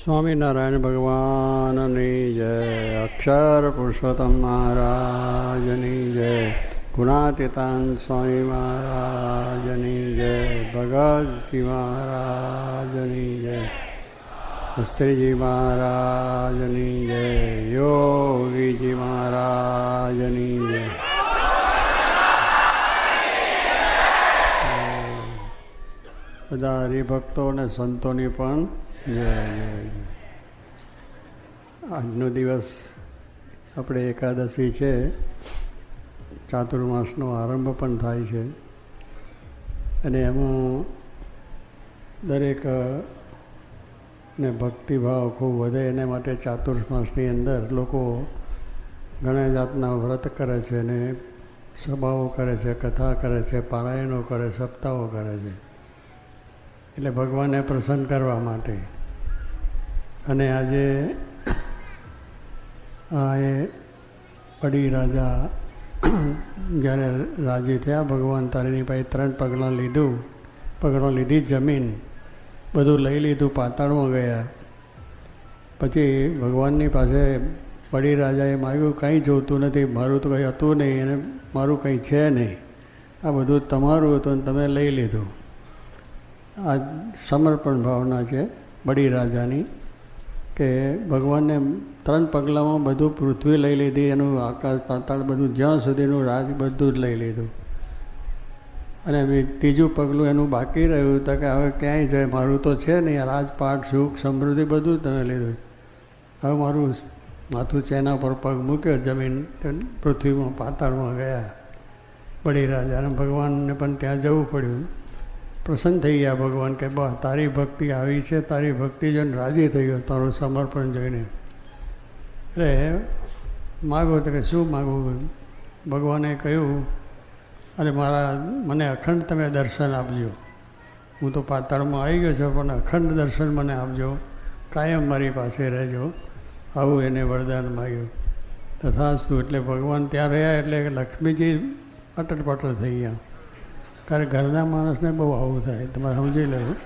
સ્વામિનારાયણ ભગવાનની જય, અક્ષર પુરુષોત્તમ મહારાજની જય, ગુણાતીતાન સ્વામી મહારાજની જય, ભગતજી મહારાજની જય, શાસ્ત્રીજી મહારાજની જય, યોગીજી મહારાજની જય. બધા હરિભક્તો અને સંતોની પણ જય જય. આજનો દિવસ આપણે એકાદશી છે, ચાતુર્માસનો આરંભ પણ થાય છે અને એમાં દરેક ને ભક્તિભાવ ખૂબ વધે એના માટે ચાતુર્માસની અંદર લોકો ઘણા જાતના વ્રત કરે છે અને સભાઓ કરે છે, કથા કરે છે, પારાયણો કરે, સપ્તાહો કરે છે, એટલે ભગવાનને પ્રસન્ન કરવા માટે. અને આજે એ બડી રાજા જ્યારે રાજી થયા, ભગવાન તારીની પાસે 3 પગલાં લીધી, જમીન બધું લઈ લીધું, પાતાળમાં ગયા. પછી ભગવાનની પાસે બડી રાજાએ માગ્યું, કંઈ જોતું નથી, મારું તો કંઈ હતું નહીં અને મારું કંઈ છે નહીં, આ બધું તમારું હતું અને તમે લઈ લીધું. આ સમર્પણ ભાવના છે બડી રાજાની, કે ભગવાનને 3 પગલામાં બધું પૃથ્વી લઈ લીધી, એનું આકાશ પાતાળ બધું, જ્યાં સુધીનું રાજ બધું જ લઈ લીધું. અને ત્રીજું પગલું એનું બાકી રહ્યું તો કે હવે ક્યાંય જાય, મારું તો છે નહીં, રાજપાટ સુખ સમૃદ્ધિ બધું જ તમે લીધું, હવે મારું માથું છે એના પર પગ મૂક્યો, જમીન પૃથ્વીમાં પાતાળમાં ગયા બડી રાજા. અને ભગવાનને પણ ત્યાં જવું પડ્યું. પ્રસન્ન થઈ ગયા ભગવાન કે બસ તારી ભક્તિ આવી છે, તારી ભક્તિ જોઈને રાજી થઈ ગયો, તારું સમર્પણ જોઈને. એટલે માગો તો કે શું માગવું? ભગવાને કહ્યું, અરે મને અખંડ તમે દર્શન આપજો, હું તો પાતાળમાં આવી ગયો છું પણ અખંડ દર્શન મને આપજો, કાયમ મારી પાસે રહેજો, આવું એને વરદાન માગ્યું. તથાસ્તુ. એટલે ભગવાન ત્યાં રહ્યા એટલે લક્ષ્મીજી અટલ થઈ ગયા. કારણ કે ઘરના માણસને બહુ આવું થાય, તમારે સમજી લેવું.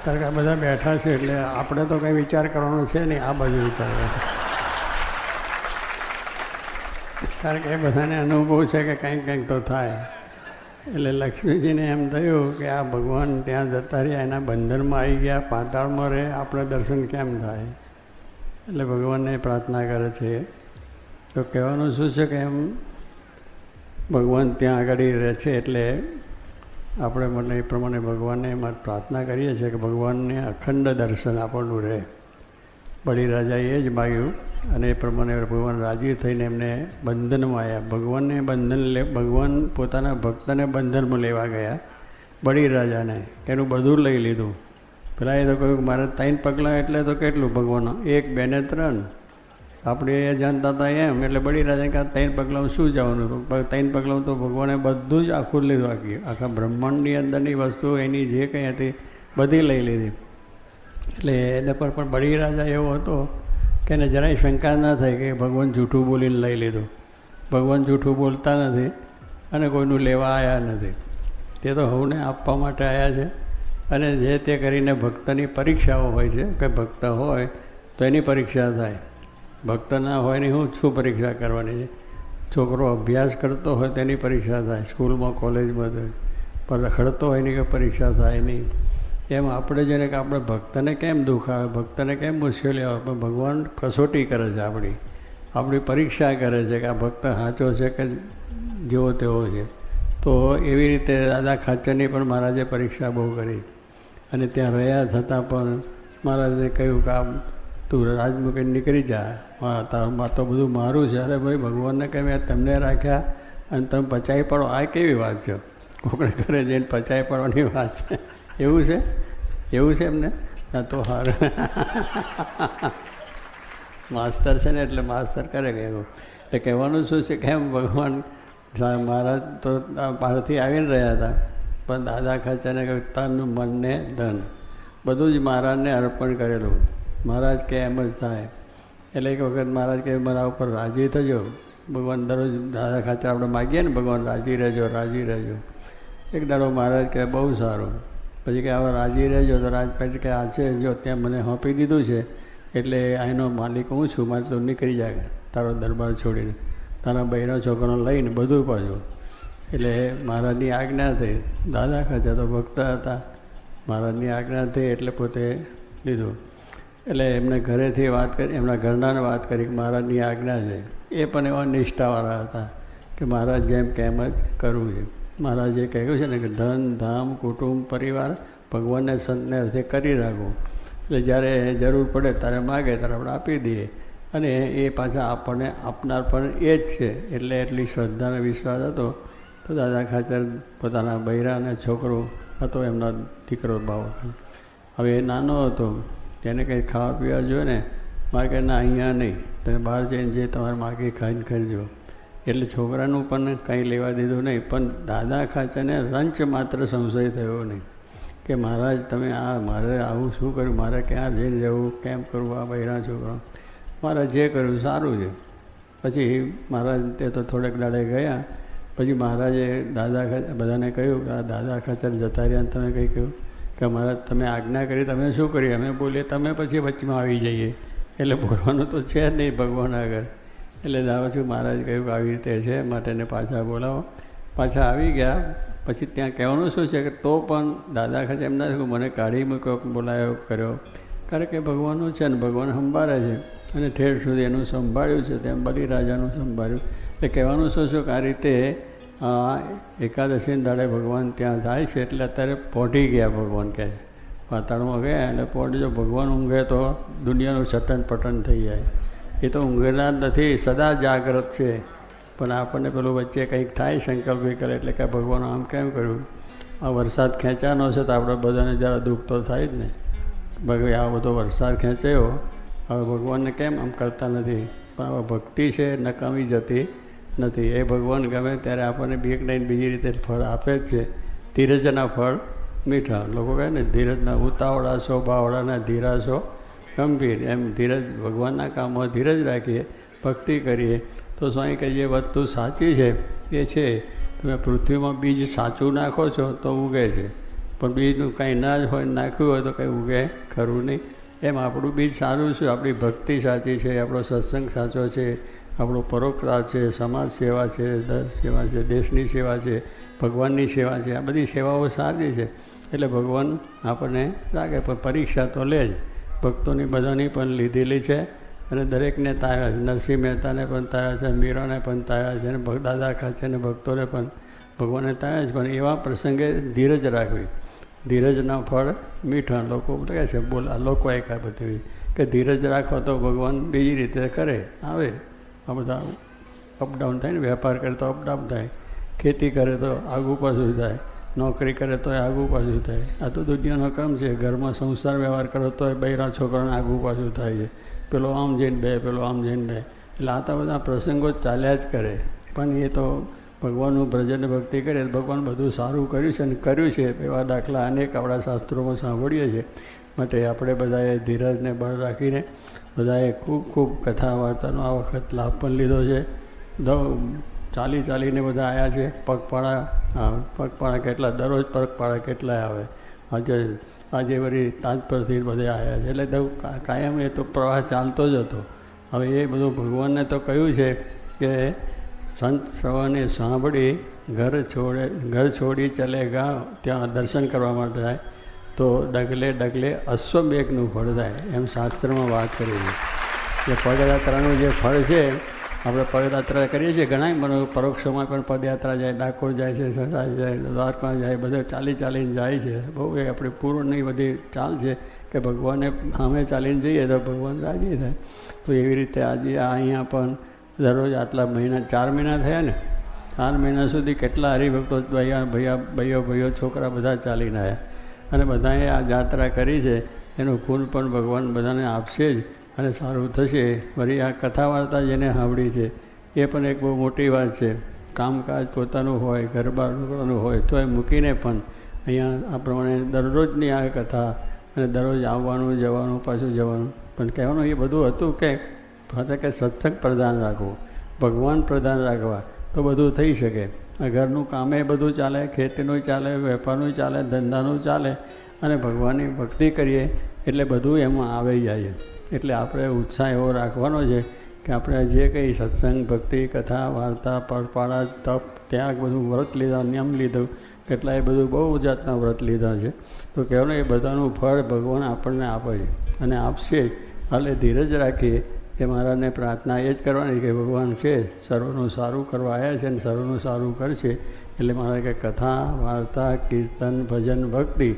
કારણ કે આ બધા બેઠા છે એટલે આપણે તો કંઈ વિચાર કરવાનો છે નહીં, આ બાજુ વિચાર કરે. કારણ કે એ બધાને અનુભવ છે કે કંઈક તો થાય. એટલે લક્ષ્મીજીને એમ થયું કે આ ભગવાન ત્યાં જતા રહ્યા, એના બંધનમાં આવી ગયા, પાતાળમાં રહે, આપણે દર્શન કેમ થાય? એટલે ભગવાનને પ્રાર્થના કરે છે. તો કહેવાનું શું છે કે એમ ભગવાન ત્યાં આગળ રહે છે, એટલે આપણે મને એ પ્રમાણે ભગવાનને એમાં પ્રાર્થના કરીએ છીએ કે ભગવાનને અખંડ દર્શન આપણનું રહે. બડી રાજાએ એ જ માગ્યું અને એ પ્રમાણે ભગવાન રાજી થઈને એમને બંધનમાં આવ્યા. ભગવાન પોતાના ભક્તને બંધનમાં લેવા ગયા, બડી રાજાને, એનું બધું લઈ લીધું. પેલા એ તો કહ્યું મારે 3 પગલાં એટલે તો કેટલું ભગવાન, 1, 2 ને 3 આપણે એ જાણતા હતા એમ. એટલે બડી રાજાને કહ્યું 3 પગલાં શું જવાનું હતું? 3 પગલાં તો ભગવાને બધું જ આખું લીધું, આખા બ્રહ્માંડની અંદરની વસ્તુ એની જે કંઈ હતી બધી લઈ લીધી. એટલે એને પર પણ બડી રાજા એવો હતો કે એને જરાય શંકા ના થાય કે ભગવાન જૂઠું બોલીને લઈ લીધું. ભગવાન જૂઠું બોલતા નથી અને કોઈનું લેવા આવ્યા નથી, તે તો હવને આપવા માટે આવ્યા છે. અને જે તે કરીને ભક્તની પરીક્ષાઓ હોય છે, કે ભક્ત હોય તો એની પરીક્ષા થાય, ભક્ત ના હોય ને શું પરીક્ષા કરવાની છે? છોકરો અભ્યાસ કરતો હોય તેની પરીક્ષા થાય, સ્કૂલમાં કોલેજમાં થાય, પણ રખડતો હોય એની કંઈ પરીક્ષા થાય નહીં. એમ આપણે જેને કે આપણે ભક્તને કેમ દુઃખ આવે, ભક્તને કેમ મુશ્કેલી આવે, પણ ભગવાન કસોટી કરે છે, આપણી પરીક્ષા કરે છે કે આ ભક્ત સાચો છે કે જેવો તેવો છે. તો એવી રીતે દાદા ખાચરની પણ મહારાજે પરીક્ષા બહુ કરી. અને ત્યાં રહ્યા છતાં પણ મહારાજે કહ્યું કે આમ તું રાજમુખી નીકળી જા, તારમાં તો બધું મારું છે. અરે ભાઈ, ભગવાનને કહે મેં તમને રાખ્યા અને તમે પચાવી પડો, આ કેવી વાત છે? કોકને ઘરે જઈને પચાવી પડવાની વાત છે? એવું છે એમને? ના તો હાર માસ્તર છે ને, એટલે માસ્તર કરે કે એવું. એટલે કહેવાનું શું છે કે એમ ભગવાન મહારાજ તો બહારથી આવીને રહ્યા હતા, પણ દાદા ખાચાને કહ્યું તન મનને ધન બધું જ મહારાજને અર્પણ કરેલું. મહારાજ કે એમ જ થાય. એટલે એક વખત મહારાજ કહે મારા ઉપર રાજી થજો. ભગવાન દરરોજ દાદા ખાચર આપણે માગીએ ને, ભગવાન રાજી રહેજો. એક દાડો મહારાજ કહે બહુ સારું, પછી કે હવે રાજી રહેજો. તો રાજપાટ કે આ છે જો ત્યાં મને સોંપી દીધું છે એટલે અહીંનો માલિક હું છું, મારે તો નીકળી જાય તારો દરબાર છોડીને, તારા બહેનો છોકરાનો લઈને બધું પાછું. એટલે મહારાજની આજ્ઞા થઈ. દાદા ખાચર તો ભક્ત હતા, મહારાજની આજ્ઞા થઈ એટલે પોતે લીધું. એટલે એમને ઘરેથી વાત કરી, એમના ઘરનાને વાત કરી કે મહારાજની આજ્ઞા છે. એ પણ એવા નિષ્ઠાવાળા હતા કે મહારાજ જેમ કેમ જ કરવું છે. મહારાજે કહ્યું છે ને કે ધન ધામ કુટુંબ પરિવાર ભગવાનને સંતને અર્થે કરી રાખવું. એટલે જ્યારે જરૂર પડે ત્યારે માગે ત્યારે આપણે આપી દઈએ, અને એ પાછા આપણને આપનાર પણ એ જ છે. એટલે એટલી શ્રદ્ધા અને વિશ્વાસ હતો. તો દાદા ખાચર પોતાના બૈરા અને છોકરો હતો, એમના દીકરો ભાવ. હવે એ નાનો હતો, તેને કંઈ ખાવા પીવા જોઈએ ને, મારે કે ના અહીંયા નહીં, તમે બહાર જઈને જે તમારે માગી ખાઈને ખરીજો. એટલે છોકરાનું પણ કંઈ લેવા દીધું નહીં. પણ દાદા ખાચરને રંચ માત્ર સંશય થયો નહીં કે મહારાજ તમે આ મારે આવું શું કર્યું, મારે ક્યાં જઈને રહેવું, કેમ કરવું આ બૈરા છોકરા. મારે જે કર્યું સારું છે. પછી મહારાજ તે તો થોડેક દાડે ગયા. પછી મહારાજે દાદા બધાને કહ્યું કે આ દાદા ખાચર જતા રહ્યા, તમે કંઈ કહ્યું કે મહારાજ તમે આજ્ઞા કરી, તમે શું કર્યું? અમે બોલીએ તમે પછી વચમાં આવી જઈએ. એટલે બોલવાનું તો છે જ નહીં ભગવાન આગળ. એટલે દાવા મહારાજ કહ્યું કે આવી રીતે છે, માટે એને પાછા બોલાવો. પાછા આવી ગયા. પછી ત્યાં કહેવાનું શું છે કે તો પણ દાદા ખાચર એમ ના મને કાઢી મૂક્યો, બોલાયો, કર્યો. કારણ કે ભગવાનનું છે ને ભગવાન સંભાળે છે, અને ઠેર સુધી એનું સંભાળ્યું છે, તેમ બલિરાજાનું સંભાળ્યું. એટલે કહેવાનું શું છે કે આ રીતે એકાદશીના દાડે ભગવાન ત્યાં જાય છે. એટલે અત્યારે પોઢી ગયા ભગવાન કહે છે, પાતાળમાં ગયા એટલે પોઢજો. ભગવાન ઊંઘે તો દુનિયાનું સટન પટન થઈ જાય. એ તો ઊંઘનાર નથી, સદા જાગ્રત છે. પણ આપણને પેલું વચ્ચે કંઈક થાય સંકલ્પ કરે એટલે કે ભગવાન આમ કેમ કર્યું, આ વરસાદ ખેંચાનો છે તો આપણે બધાને જરા દુઃખ તો થાય જ ને. ભગવાન આ બધો વરસાદ ખેંચાયો, હવે ભગવાનને કેમ આમ કરતા નથી. પણ હવે ભક્તિ છે નકામી જતી નથી. એ ભગવાન ગમે ત્યારે આપણને બીક નહીં બીજી રીતે ફળ આપે જ છે. ધીરજના ફળ મીઠા. લોકો કહે ને ધીરજના ઉતાવળા છો બાવળાના ધીરા છો ગંભીર. એમ ધીરજ ભગવાનના કામમાં ધીરજ રાખીએ, ભક્તિ કરીએ તો સ્વામી કે જે વસ્તુ સાચી છે એ છે. તમે પૃથ્વીમાં બીજ સાચું નાખો છો તો ઉગે છે, પણ બીજનું કંઈ ના જ હોય, નાખ્યું હોય તો કંઈ ઉગે ખરું નહીં. એમ આપણું બીજ સારું છે, આપણી ભક્તિ સાચી છે, આપણો સત્સંગ સાચો છે, આપણો પરોપકાર છે, સમાજ સેવા છે, દર સેવા છે, દેશની સેવા છે, ભગવાનની સેવા છે. આ બધી સેવાઓ સારી છે. એટલે ભગવાન આપણને લાગે, પણ પરીક્ષા તો લે જ. ભક્તોની બધાની પણ લીધેલી છે, અને દરેકને તાવ્યા છે. નરસિંહ મહેતાને પણ તાવ્યા છે, મીરાને પણ તાવ્યા છે, અને દાદા ખાચરને ભક્તોને પણ ભગવાને તાવ્યા છે. પણ એવા પ્રસંગે ધીરજ રાખવી. ધીરજના ફળ મીઠા. લોકો કહે છે લોકો એક બધી કે ધીરજ રાખો તો ભગવાન બીજી રીતે કરે આવે. આ બધા અપડાઉન થાય ને, વેપાર કરે તો અપડાઉન થાય, ખેતી કરે તો આગું પાછું થાય, નોકરી કરે તો આગું પાછું થાય. આ તો દુનિયાનો કામ છે. ઘરમાં સંસાર વ્યવહાર કરો તો બૈરા છોકરાને આગું પાછું થાય છે. પેલો આમ જઈને બે, પેલો આમ જઈને બે. એટલે આ તો બધા પ્રસંગો ચાલ્યા જ કરે. પણ એ તો ભગવાનનું ભજન ભક્તિ કરે તો ભગવાન બધું સારું કર્યું છે, અને કર્યું છે એવા દાખલા અનેક આપણા શાસ્ત્રોમાં સાંભળીએ છીએ. માટે આપણે બધાએ ધીરજને બળ રાખીને બધાએ ખૂબ ખૂબ કથા વાર્તાનો આ વખત લાભ પણ લીધો છે. ચાલીને બધા આવ્યા છે. પગપાળા કેટલા દરરોજ પગપાળા કેટલાય આવે. આજે વળી તાજપરથી બધા આવ્યા છે. એટલે કાયમ એ તો પ્રવાહ ચાલતો જ હતો. હવે એ બધું ભગવાનને તો કહ્યું છે કે સંત શ્રવણે સાંભળી ઘર છોડી ચલે ગા. ત્યાં દર્શન કરવા માટે થાય તો ડગલે ડગલે અશ્વમેઘનું ફળ થાય, એમ શાસ્ત્રમાં વાત કરી છે. કે પદયાત્રાનું જે ફળ છે, આપણે પદયાત્રા કરીએ છીએ ઘણા પરોક્ષમાં પણ પદયાત્રા જાય, ડાકોર જાય છે, સસરા જાય, દ્વારકા જાય, બધા ચાલીને જાય છે. બહુ એ આપણી પૂર્ણની બધી ચાલ છે કે ભગવાનને સામે ચાલીને જઈએ તો ભગવાન રાજી થાય. તો એવી રીતે આજે અહીંયા પણ દરરોજ આટલા મહિના 4 મહિના થયા ને, 4 મહિના સુધી કેટલા હરિભક્તો ભાઈઓ છોકરા બધા ચાલીને આવ્યા, અને બધાએ આ યાત્રા કરી છે. એનું ફૂલ પણ ભગવાન બધાને આપશે જ, અને સારું થશે. વળી આ કથા વાર્તા જેને સાંભળી છે એ પણ એક બહુ મોટી વાત છે. કામકાજ પોતાનું હોય, ઘરબાર કરવાનું હોય તો એ મૂકીને પણ અહીંયા આ પ્રમાણે દરરોજની આ કથા, અને દરરોજ આવવાનું જવાનું પાછું જવાનું. પણ કહેવાનું એ બધું હતું કે સત્સંગ પ્રધાન રાખવું, ભગવાન પ્રધાન રાખવા તો બધું થઈ શકે. ઘરનું કામે બધું ચાલે, ખેતીનું ચાલે, વેપારનું ચાલે, ધંધાનું ચાલે, અને ભગવાનની ભક્તિ કરીએ એટલે બધું એમાં આવી જાય. એટલે આપણે ઉત્સાહ એવો રાખવાનો છે કે આપણે જે કંઈ સત્સંગ, ભક્તિ, કથા, વાર્તા, પરપાળા, તપ, ત્યાગ બધું વ્રત લીધા, નિયમ લીધું, કેટલાય બધું બહુ જાતના વ્રત લીધા છે. તો કહેવાનું એ બધાનું ફળ ભગવાન આપણને આપે છે અને આપશે. એટલે ધીરજ રાખીએ કે મહારાજને પ્રાર્થના એ જ કરવાની કે ભગવાન છે સર્વનું સારું કરવા આવ્યા છે અને સર્વનું સારું કરશે. એટલે મારે કે કથા, વાર્તા, કીર્તન, ભજન, ભક્તિ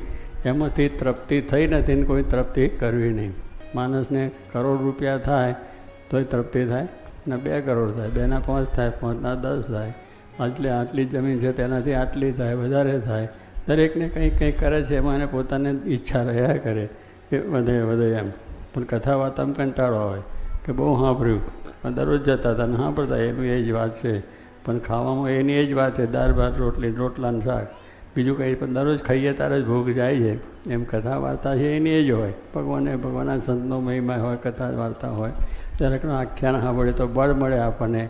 એમાંથી તૃપ્તિ થઈ નથી ને કોઈ તૃપ્તિ કરવી નહીં. માણસને કરોડ રૂપિયા થાય તોય તૃપ્તિ થાય ને 2 કરોડ થાય, 2 ના 5 થાય, 5 ના 10 થાય, આટલી જમીન છે તેનાથી આટલી થાય, વધારે થાય. દરેકને કંઈક કંઈક કરે છે એમાં એને પોતાને ઈચ્છા રહ્યા કરે કે વધે વધે એમ. પણ કથા વાર્તામાં કંટાળો હોય કે બહુ સાંભળ્યું પણ દરરોજ જતા હતા ને સાંભળતા એનું એ જ વાત છે. પણ ખાવામાં એની એ જ વાત છે, દાળ ભાત, રોટલી, રોટલાનું શાક, બીજું કંઈ પણ દરરોજ ખાઈએ ત્યારે જ ભૂખ જાય છે. એમ કથા વાર્તા છે એની એ જ હોય. ભગવાનના સંતનો મહિમા હોય, કથા વાર્તા હોય, દરેકનો આખ્યાન સાંભળે તો બળ મળે આપણને.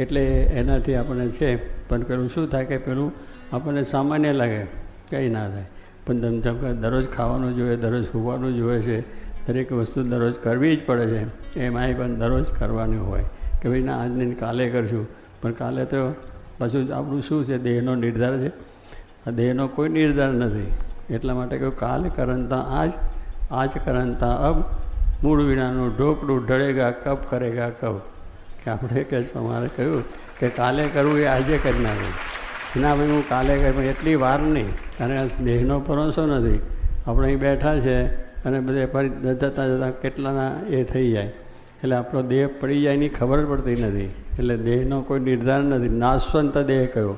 એટલે એનાથી આપણને છે. પણ પેલું શું થાય કે પેલું આપણને સામાન્ય લાગે, કંઈ ના થાય. પણ દરરોજ ખાવાનું જોઈએ, દરરોજ સુવાનું જોઈએ છે, દરેક વસ્તુ દરરોજ કરવી જ પડે છે. એમાંય પણ દરરોજ કરવાની હોય કે ભાઈ ના આજને કાલે કરશું. પણ કાલે તો પાછું આપણું શું છે, દેહનો નિર્ધાર છે. આ દેહનો કોઈ નિર્ધાર નથી. એટલા માટે કહ્યું કાલ કરંતા આજ કરંતા અબ, મૂળ વિનાનું ઢોકડું ઢળેગા કબ કરેગા કબ. કે આપણે કે અમારે કહ્યું કે કાલે કરવું એ આજે કરી નાખવું. ના ભાઈ હું કાલે કરી, એટલી વાર નહીં, કારણ કે દેહનો ભરોસો નથી. આપણે અહીં બેઠા છે અને બધે ફરી જતાં જતાં કેટલાના એ થઈ જાય. એટલે આપણો દેહ પડી જાય એની ખબર પડતી નથી. એટલે દેહનો કોઈ નિર્ધાર નથી. નાશવંત દેહ કયો,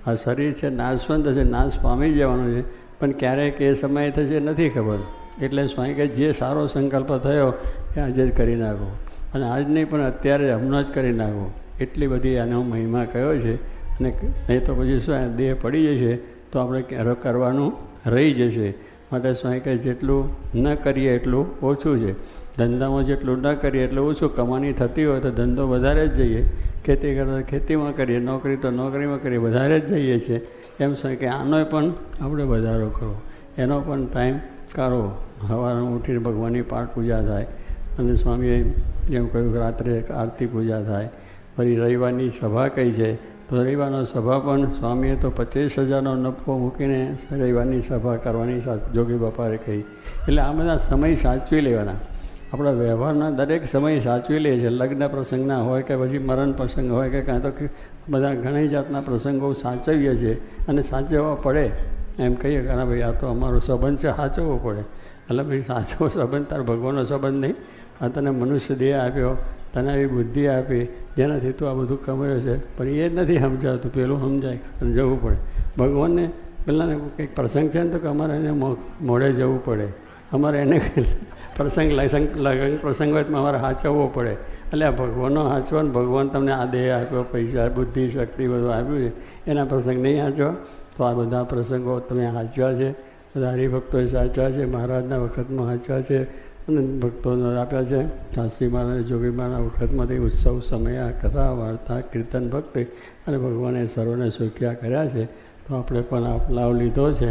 આ શરીર છે નાશવંત છે, નાશ પામી જવાનું છે. પણ ક્યારેક એ સમય થશે નથી ખબર. એટલે સ્વામી કે જે સારો સંકલ્પ થયો એ આજે જ કરી નાખો, અને આજ નહીં પણ અત્યારે હમણાં જ કરી નાખો. એટલી બધી આનો મહિમા કયો છે. અને નહીં તો પછી શું દેહ પડી જશે તો આપણે કરવાનું રહી જશે. માટે સ્વામી કે જેટલું ન કરીએ એટલું ઓછું છે. ધંધામાં જેટલું ન કરીએ એટલું ઓછું. કમાણી થતી હોય તો ધંધો વધારે જ જઈએ, ખેતી કરતા ખેતીમાં કરીએ, નોકરી તો નોકરીમાં કરીએ, વધારે જ જઈએ છીએ. એમ સ્વામી કે આનોય પણ આપણે વધારો કરો, એનો પણ ટાઈમ કાઢો. સવારમાં ઉઠીને ભગવાનની પાઠ પૂજા થાય, અને સ્વામીએ જેમ કહ્યું રાત્રે આરતી પૂજા થાય. ફરી રવિવારની સભા કહી છે તો રવિવારનો સભા પણ સ્વામીએ તો 25,000નો નફો મૂકીને રવિવારની સભા કરવાની જોગી બાપાએ કહી. એટલે આ બધા સમય સાચવી લેવાના. આપણા વ્યવહારના દરેક સમય સાચવી લે છે. લગ્ન પ્રસંગના હોય કે પછી મરણ પ્રસંગ હોય કે કાં તો બધા ઘણી જાતના પ્રસંગો સાચવીએ છીએ અને સાચવવા પડે. એમ કહીએ કે ભાઈ આ તો અમારો સંબંધ છે, સાચવવો પડે. એટલે ભાઈ સાચવો સંબંધ તાર ભગવાનનો સંબંધ નહીં. આ તને મનુષ્ય દેહ આપ્યો, તને આવી બુદ્ધિ આપી જેનાથી તું આ બધું કમાયો છે. પણ એ જ નથી સમજાતું, પેલું સમજાય અને જવું પડે. ભગવાનને પહેલાં કંઈક પ્રસંગ છે ને તો કે અમારે એને મોડે જવું પડે. અમારે એને લગ્ન પ્રસંગ હોય તો અમારે સાચવવો પડે. એટલે આ ભગવાનનો સાચવો. ભગવાન તમને આ દેહ આપ્યો, પૈસા, બુદ્ધિ, શક્તિ બધું આપ્યું છે, એના પ્રસંગ નહીં સાચવા તો આ બધા પ્રસંગો તમે સાચવા છે. બધા હરિભક્તોએ સાચવા છે, મહારાજના વખતમાં સાચવા છે, અને ભક્તોને આપ્યા છે. શાસ્ત્રી મહારાજ, જોગી મહારાજ વખતમાંથી ઉત્સવ સમય કથા, વાર્તા, કીર્તન, ભક્તિ અને ભગવાને સર્વને સુખ્યા કર્યા છે. તો આપણે પણ આ લાભ લીધો છે.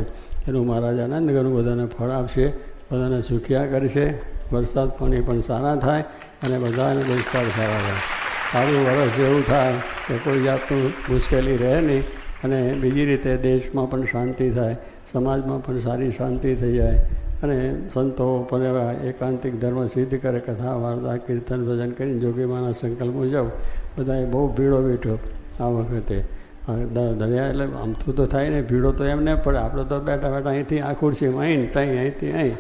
એનું મહારાજ આનંદ ઘણું બધાને ફળ આપશે, બધાને સુખ્યા કરશે. વરસાદ પાણી પણ સારા થાય અને બધાને દુષ્કાળ સારા થાય. સારું વરસ જેવું થાય કે કોઈ જાતનું મુશ્કેલી રહે નહીં, અને બીજી રીતે દેશમાં પણ શાંતિ થાય, સમાજમાં પણ સારી શાંતિ થઈ જાય, અને સંતો પણ એવા એકાંતિક ધર્મ સિદ્ધ કરે. કથા, વાર્તા, કીર્તન, ભજન કરીને જોગીમાના સંકલ્પ મુજબ બધાએ બહુ ભીડો બેઠો આ વખતે. દરિયા એટલે આમથું તો થાય ને, ભીડો તો એમને પડે. આપણે તો બેઠા બેઠા અહીંથી આ ખુરશીમાં અહીં ત્યાં અહીંથી અહીં,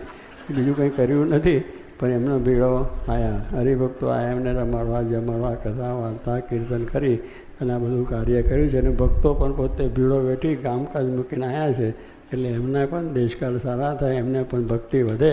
બીજું કંઈ કર્યું નથી. પણ એમનો ભીડો આવ્યા, હરિભક્તો આવ્યા, એમને રમાડવા જમાડવા, કથા વાર્તા કીર્તન કરી અને આ બધું કાર્ય કર્યું છે. અને ભક્તો પણ પોતે ભીડો બેઠી કામકાજ મૂકીને આવ્યા છે. એટલે એમને પણ દેશકાળ સારા થાય, એમને પણ ભક્તિ વધે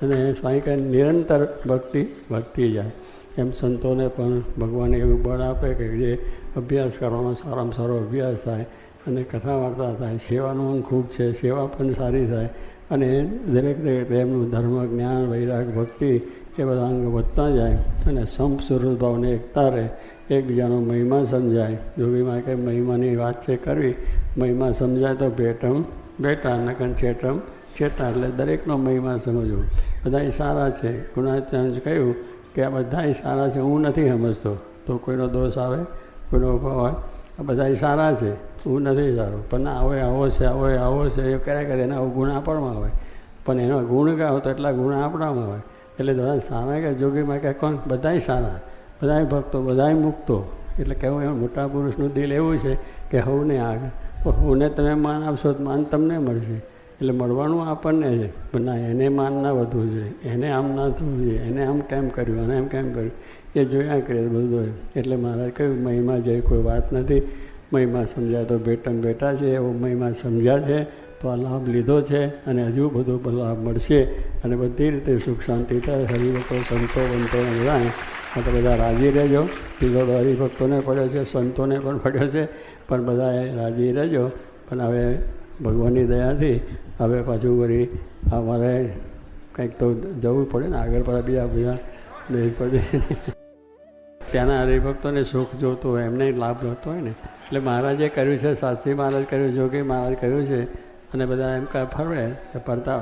અને સ્વામી નિરંતર ભક્તિ વધતી જાય. એમ સંતોને પણ ભગવાન એવું બળ આપે કે જે અભ્યાસ કરવાનો સારામાં સારો અભ્યાસ થાય અને કથા વાર્તા થાય. સેવાનું ખૂબ છે, સેવા પણ સારી થાય, અને દરેક એમનું ધર્મ, જ્ઞાન, વૈરાગ, ભક્તિ એ બધા અંગ વધતા જાય અને સંપ સુરત ભાવને એકતા રહે, એકબીજાનો મહિમા સમજાય. જોગીમાં કે મહિમાની વાત છે કરવી, મહિમા સમજાય તો ભેટમ બેટા નકન છેટમ છેટા, એટલે દરેકનો મહિમા સમજવો. બધા સારા છે. ગુણાત્યાંશ કહ્યું કે આ બધા સારા છે, હું નથી સમજતો તો કોઈનો દોષ આવે, કોઈનો અભાવ હોય. આ બધા સારા છે, હું નથી સારો, પણ ના આવે આવો છે, આવો છે એ કર્યા કરે, એના ગુણ આપણામાં હોય, પણ એનો ગુણ ગાઓ તો એટલા ગુણ આપણામાં હોય. એટલે બધા સારા કે જોગીમાં કે કોણ બધાય સારા, બધાય ભક્તો, બધાય મુક્તો. એટલે કહેવું એમ મોટા પુરુષનું દિલ એવું છે કે હવને આગળ, તો હવને તમે માન આપશો તો માન તમને મળશે. એટલે મળવાનું આપણને છે, પણ ના એને માન ના વધવું જોઈએ, એને આમ ના થવું જોઈએ, એને આમ કેમ કર્યું, અને એમ કેમ કર્યું, એ જોયા કરીએ બધું. એટલે મહારાજ કહ્યું મહિમા જેવી કોઈ વાત નથી, મહિમા સમજ્યા તો બેટમ બેટા છે, એવો મહિમા સમજ્યા છે તો આ લાભ લીધો છે અને હજુ બધો લાભ મળશે અને બધી રીતે સુખ શાંતિ થાય. હરિભક્તો સંતો બંતોને બધા તો બધા રાજી રહેજો. પીધો તો હરિભક્તોને પડ્યો છે, સંતોને પણ પડ્યો છે, પણ બધાએ રાજી રહેજો. પણ હવે ભગવાનની દયાથી હવે પાછું વળી અમારે કંઈક તો જવું પડે ને આગળ, પાછા બીજા દેશ પરદેશ ત્યાંના હરિભક્તોને સુખ જોતું હોય, એમને લાભ જોતો હોય ને. એટલે મહારાજે કર્યું છે, શાસ્ત્રી મહારાજ કર્યું, જોગી મહારાજ કર્યું છે. અને બધા એમ ફરવે ફરતા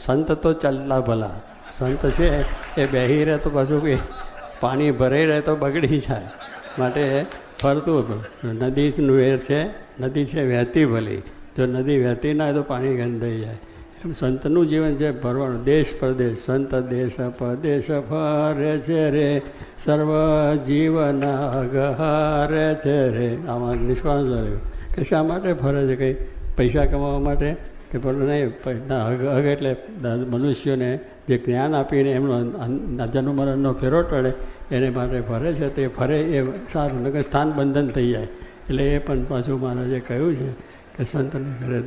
સંત તો ચાલતા ભલા, સંત છે એ બેસી રહે તો પાછું કંઈ પાણી ભરાઈ રહે તો બગડી જાય, માટે ફરતું હતું. નદીનું વેર છે, નદી છે વહેતી ભલી, જો નદી વહેતી ના હોય તો પાણી ગંધાઈ જાય. એમ સંતનું જીવન છે ફરવાનું, દેશ પરદેશ. સંત દેશ પરદેશ ફરે છે રે, સર્વ જીવન અગહારે છે રે. આમાં નિશ્વાસ રહ્યો કે શા માટે ફરે છે, કંઈ પૈસા કમાવા માટે કે પેલું નહીં. હગ એટલે મનુષ્યોને જે જ્ઞાન આપીને એમનો જન્મ મરણનો ફેરો ટળે એને માટે ફરે છે. તે ફરે એ સારું, નકર સ્થાન બંધન થઈ જાય. એટલે એ પણ પાછું મહારાજે કહ્યું છે કે સંતને ઘરે